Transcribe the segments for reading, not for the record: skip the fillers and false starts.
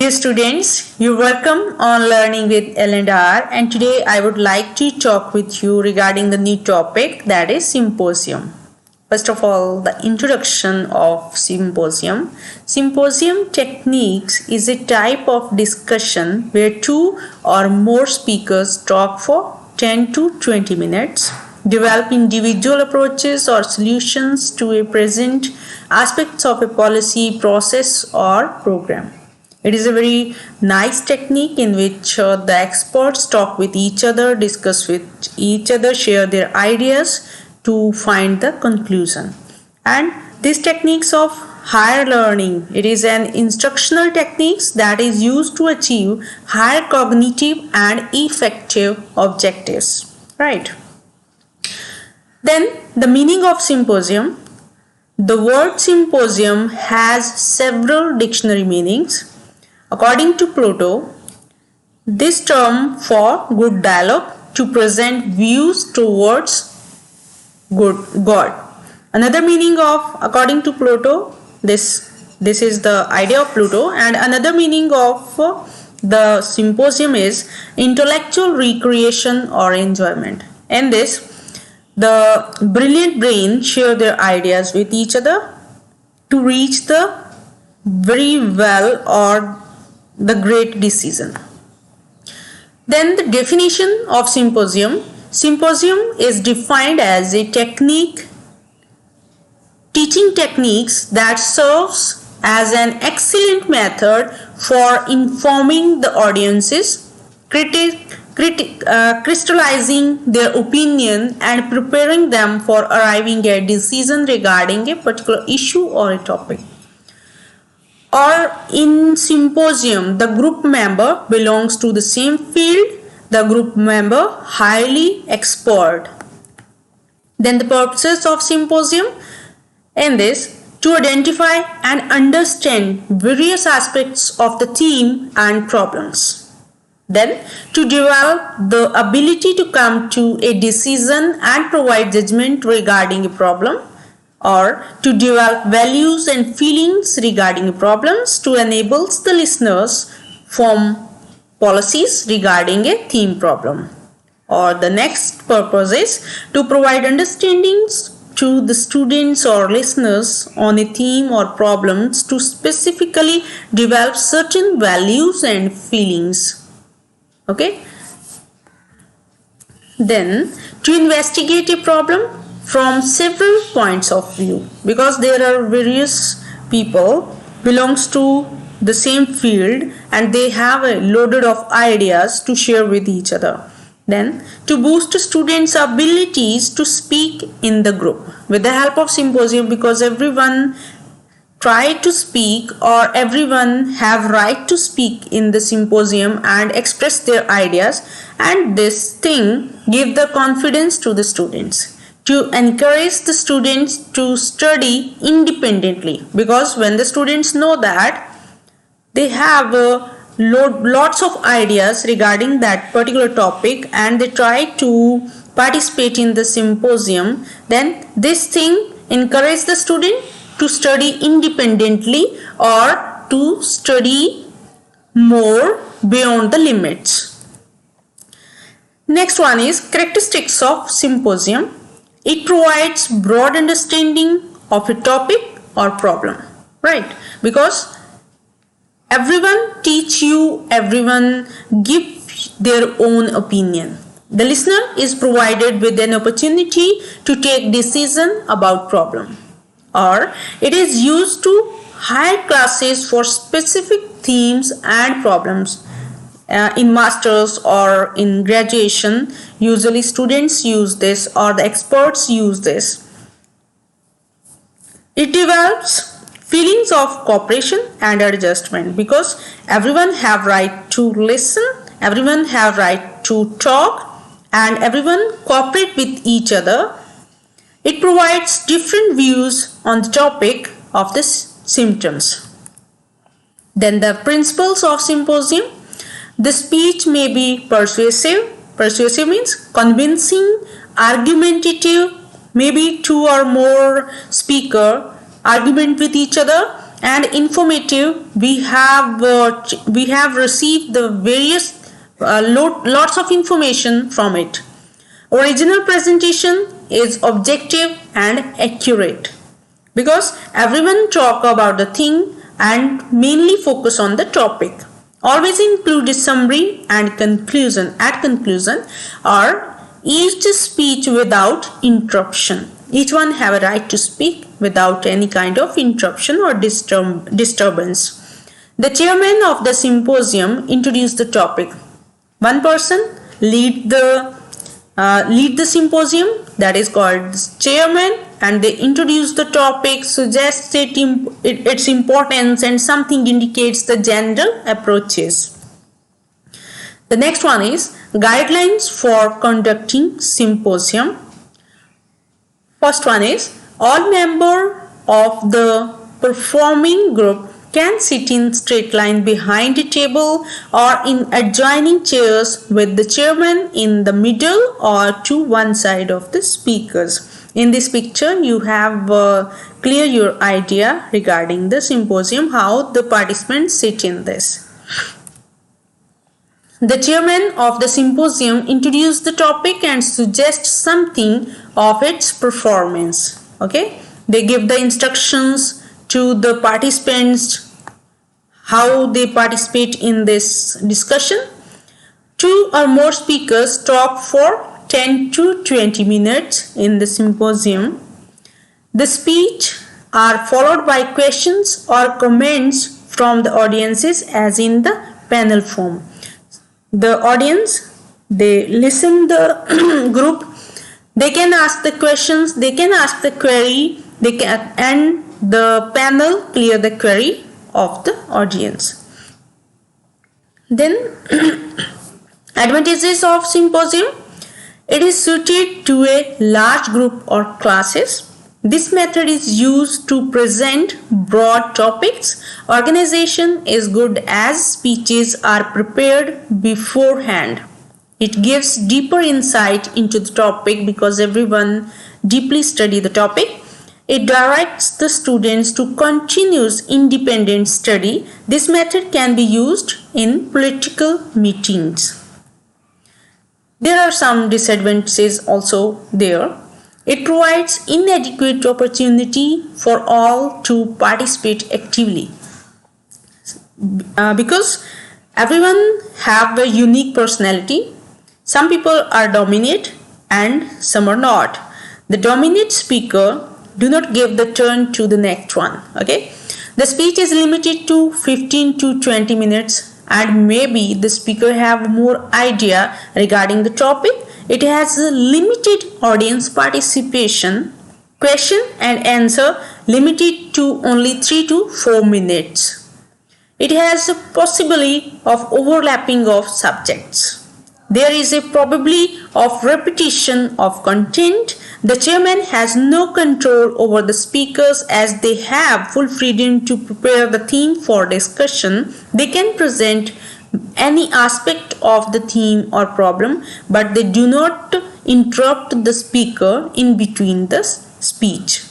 Dear students, you're welcome on Learning with L&R, and today I would like to talk with you regarding the new topic, that is symposium. First of all, the introduction of symposium. Symposium techniques is a type of discussion where two or more speakers talk for 10 to 20 minutes, develop individual approaches or solutions to a present aspects of a policy, process or program. It is a very nice technique in which the experts talk with each other, discuss with each other, share their ideas to find the conclusion. And these techniques of higher learning, it is an instructional techniques that is used to achieve higher cognitive and effective objectives. Right. Then the meaning of symposium. The word symposium has several dictionary meanings. According to Plato, this term for good dialogue to present views towards God. Another meaning of, according to Plato, this is the idea of Plato, and another meaning of the symposium is intellectual recreation or enjoyment. In this, the brilliant brain share their ideas with each other to reach the very well or the great decision. Then the definition of symposium. Symposium is defined as a teaching techniques that serves as an excellent method for informing the audiences, crystallizing their opinion and preparing them for arriving at a decision regarding a particular issue or a topic. Or in symposium, the group member belongs to the same field, the group member highly expert. Then the purposes of symposium in this, to identify and understand various aspects of the theme and problems. Then to develop the ability to come to a decision and provide judgment regarding a problem, or to develop values and feelings regarding problems to enable the listeners form policies regarding a theme problem. Or the next purpose is to provide understandings to the students or listeners on a theme or problems to specifically develop certain values and feelings. Okay. Then to investigate a problem from several points of view, because there are various people belongs to the same field and they have a loaded of ideas to share with each other. Then to boost students' abilities to speak in the group with the help of symposium, because everyone try to speak or everyone have right to speak in the symposium and express their ideas, and this thing give the confidence to the students, to encourage the students to study independently, because when the students know that they have lots of ideas regarding that particular topic and they try to participate in the symposium, then this thing encourages the student to study independently or to study more beyond the limits. Next one is characteristics of symposium. It provides broad understanding of a topic or problem, right? Because everyone teach you, everyone give their own opinion. The listener is provided with an opportunity to take decision about problem. Or it is used to hire classes for specific themes and problems. In masters or in graduation, usually students use this or the experts use this. It develops feelings of cooperation and adjustment, because everyone have right to listen, everyone have right to talk, and everyone cooperate with each other. It provides different views on the topic of the symptoms. Then the principles of symposium. The speech may be persuasive. Persuasive means convincing, argumentative, maybe two or more speaker argument with each other, and informative. We have received the various lots of information from it. Original presentation is objective and accurate because everyone talk about the thing and mainly focus on the topic. Always include a summary and conclusion at conclusion or each speech without interruption. Each one have a right to speak without any kind of interruption or disturbance. The chairman of the symposium introduced the topic. One person lead the symposium, that is called chairman, and they introduce the topic, suggest its importance, and something indicates the general approaches. The next one is guidelines for conducting symposium. First one is all members of the performing group can sit in straight line behind a table or in adjoining chairs with the chairman in the middle or to one side of the speakers. In this picture, you have clear your idea regarding the symposium, how the participants sit in this. The chairman of the symposium introduced the topic and suggests something of its performance. Okay, they give the instructions to the participants how they participate in this discussion. 2 or more speakers talk for 10 to 20 minutes in the symposium. The speech are followed by questions or comments from the audiences as in the panel form. The audience, they listen the group, they can ask the questions, they can ask the query, and the panel clear the query of the audience. Then advantages of symposium. It is suited to a large group or classes. This method is used to present broad topics. Organization is good as speeches are prepared beforehand. It gives deeper insight into the topic because everyone deeply study the topic. It directs the students to continuous independent study. This method can be used in political meetings. There are some disadvantages also there. It provides inadequate opportunity for all to participate actively because everyone have a unique personality. Some people are dominant and some are not. The dominant speaker do not give the turn to the next one. Okay, the speech is limited to 15 to 20 minutes and maybe the speaker have more idea regarding the topic. It has a limited audience participation. Question and answer limited to only 3 to 4 minutes. It has a possibility of overlapping of subjects. There is a probability of repetition of content. The chairman has no control over the speakers as they have full freedom to prepare the theme for discussion. They can present any aspect of the theme or problem, but they do not interrupt the speaker in between the speech.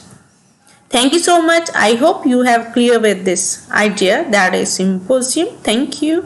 Thank you so much. I hope you have clear with this idea that is symposium. Thank you.